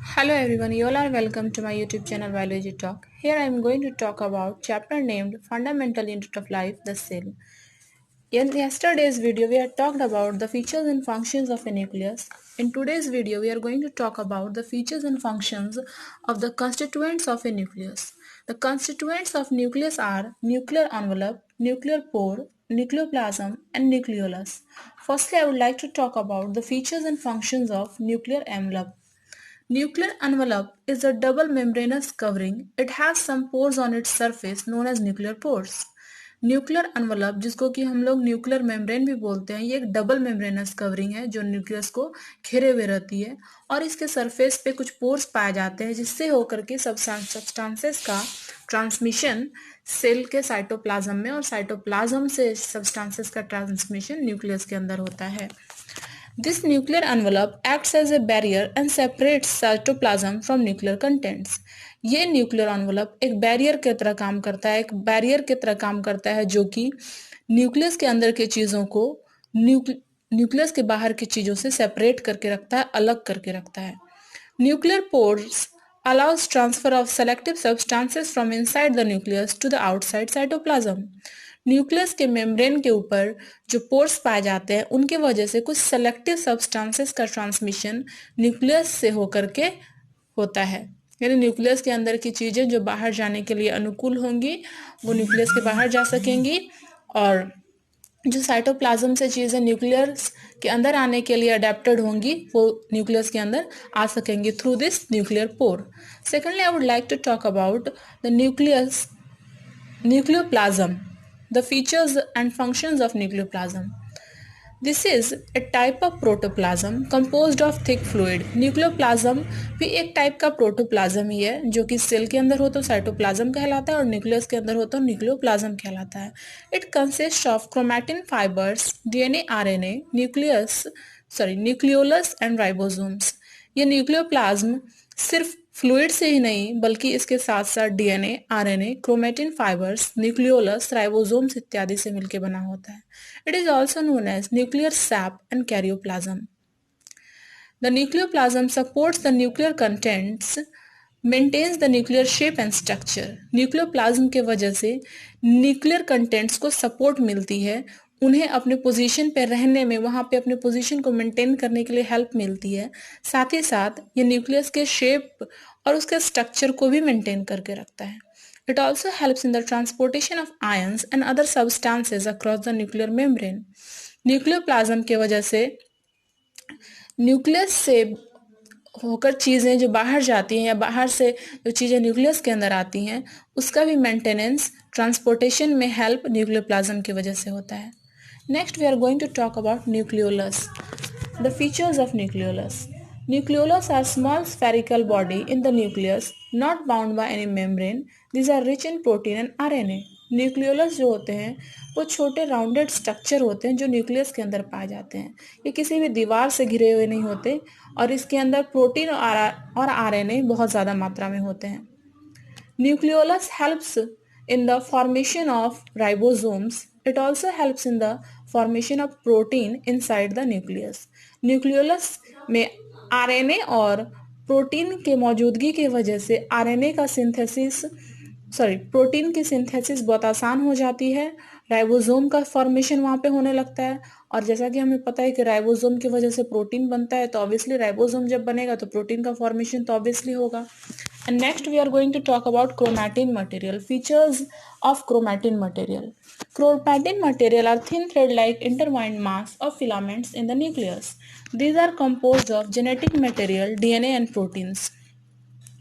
Hello everyone, you all are welcome to my YouTube channel Biology Talk. Here I am going to talk about chapter named Fundamental Unit of Life, the Cell. In yesterday's video, we had talked about the features and functions of a nucleus. In today's video, we are going to talk about the features and functions of the constituents of a nucleus. The constituents of nucleus are nuclear envelope, nuclear pore, nucleoplasm, and nucleolus. Firstly, I would like to talk about the features and functions of nuclear envelope. Nuclear envelope is a double membranous covering. It has some pores on its surface known as nuclear pores. Nuclear envelope जिसको कि हम लोग nuclear membrane भी बोलते हैं, ये एक double membranous covering है जो न्यूक्लियस को घेरे हुए रहती है और इसके सरफेस पे कुछ पोर्स पाए जाते हैं जिससे होकर के सब्सटेंसेस का ट्रांसमिशन सेल के साइटोप्लाज्म में और साइटोप्लाज्म से सब्सटेंसेस का ट्रांसमिशन न्यूक्लियस के अंदर होता है. This nuclear envelope acts as a barrier and separates cytoplasm from nuclear contents. ये न्यूक्लियर एनवलप एक बैरियर की तरह काम करता है, जो कि न्यूक्लियस के अंदर की चीज़ों को न्यूक्लियस के बाहर की चीज़ों से सेपरेट करके रखता है, अलग करके रखता है. Nuclear pores allows transfer of selective substances from inside the nucleus to the outside cytoplasm. Nucleus के मेम्ब्रेन के ऊपर जो पोर्स पाए जाते हैं उनके वजह से कुछ सेलेक्टिव सब्सटेंसेस का ट्रांसमिशन न्यूक्लियस से होकर के होता है, यानी न्यूक्लियस के अंदर की चीज़ें जो बाहर जाने के लिए अनुकूल होंगी वो न्यूक्लियस के बाहर जा सकेंगी और जो साइटोप्लाज्म से चीज़ें न्यूक्लियस के अंदर आने के लिए अडेप्टेड होंगी वो न्यूक्लियस के अंदर आ सकेंगी through this nuclear pore. Secondly I would like to talk about the nucleoplasm, the features and functions of nucleoplasm. This is a type of protoplasm composed of thick fluid. Nucleoplasm भी एक type का protoplasm ही है जो कि cell के अंदर हो तो साइटोप्लाज्म कहलाता है और न्यूक्लियस के अंदर हो तो न्यूक्लियोप्लाज्म कहलाता है. It consist of chromatin fibres, DNA, RNA, nucleolus and ribosomes. ये न्यूक्लियोप्लाज्म सिर्फ फ्लूइड से ही नहीं बल्कि इसके साथ साथ DNA, RNA, chromatin fibres, nucleolus, ribosomes इत्यादि से मिलकर बना होता है. It is also known as nuclear sap and karyoplasm. The nucleoplasm supports the nuclear contents, maintains the nuclear shape and structure. Nucleoplasm के वजह से न्यूक्लियर कंटेंट्स को सपोर्ट मिलती है, उन्हें अपने पोजीशन पे रहने में, वहाँ पे अपने पोजीशन को मेंटेन करने के लिए हेल्प मिलती है. साथ ही साथ ये न्यूक्लियस के शेप और उसके स्ट्रक्चर को भी मेंटेन करके रखता है. It also helps in the transportation of ions and other substances across the nuclear membrane. Nucleoplasm के वजह से न्यूक्लियस से होकर चीज़ें जो बाहर जाती हैं या बाहर से जो चीज़ें न्यूक्लियस के अंदर आती हैं उसका भी मेंटेनेंस, ट्रांसपोर्टेशन में हेल्प न्यूक्लियोप्लाज्म की वजह से होता है. Next we are going to talk about nucleolus. The features of nucleolus. Nucleolus are small spherical body in the nucleus, not bound by any membrane. These are rich in protein and RNA. Nucleolus जो होते हैं वो छोटे rounded structure होते हैं जो nucleus के अंदर पाए जाते हैं. ये किसी भी दीवार से घिरे हुए नहीं होते और इसके अंदर प्रोटीन और आरएनए बहुत ज़्यादा मात्रा में होते हैं. Nucleolus helps in the formation of ribosomes. It also helps in the formation of protein inside the nucleus. Nucleolus में आरएनए और प्रोटीन के मौजूदगी की वजह से प्रोटीन की सिंथेसिस बहुत आसान हो जाती है. राइबोसोम का फॉर्मेशन वहाँ पे होने लगता है और जैसा कि हमें पता है कि राइबोसोम की वजह से प्रोटीन बनता है तो ऑब्वियसली राइबोसोम जब बनेगा तो प्रोटीन का फॉर्मेशन तो ऑब्वियसली होगा. And next we are going to talk about chromatin material. Features of chromatin material. Chromatin material are thin thread-like intertwined mass of filaments in the nucleus. These are composed of genetic material, DNA and proteins.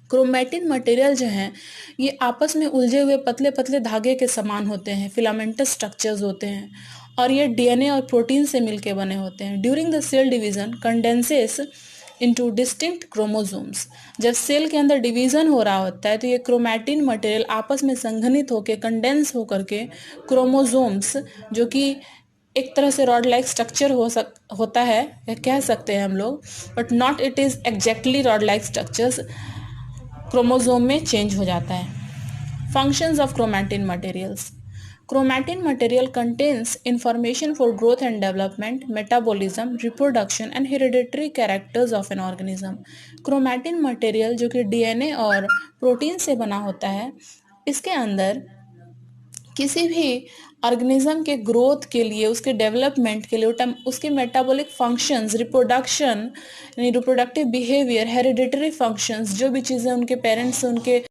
Chromatin material जो हैं ये आपस में उलझे हुए पतले पतले धागे के समान होते हैं, फिलामेंटस स्ट्रक्चर्स होते हैं और ये डीएनए और प्रोटीन से मिलके बने होते हैं. During the cell division condenses into distinct chromosomes. जब सेल के अंदर डिवीजन हो रहा होता है तो ये क्रोमैटिन मटेरियल आपस में संघनित होकर कंडेंस होकर के क्रोमोसोम्स जो कि एक तरह से रॉड लाइक स्ट्रक्चर होता है या कह सकते हैं हम लोग, but not it is exactly rod like structures, chromosome में चेंज हो जाता है. Functions of chromatin materials. Chromatin material contains information for growth and development, metabolism, reproduction and hereditary characters of an organism. Chromatin material जो कि DNA और protein से बना होता है, इसके अंदर किसी भी ऑर्गेनिज्म के ग्रोथ के लिए, उसके डेवलपमेंट के लिए, उसके मेटाबॉलिक फंक्शंस, रिप्रोडक्शन यानी रिप्रोडक्टिव बिहेवियर, हेरिडिटरी फंक्शंस, जो भी चीज़ें उनके पेरेंट्स से उनके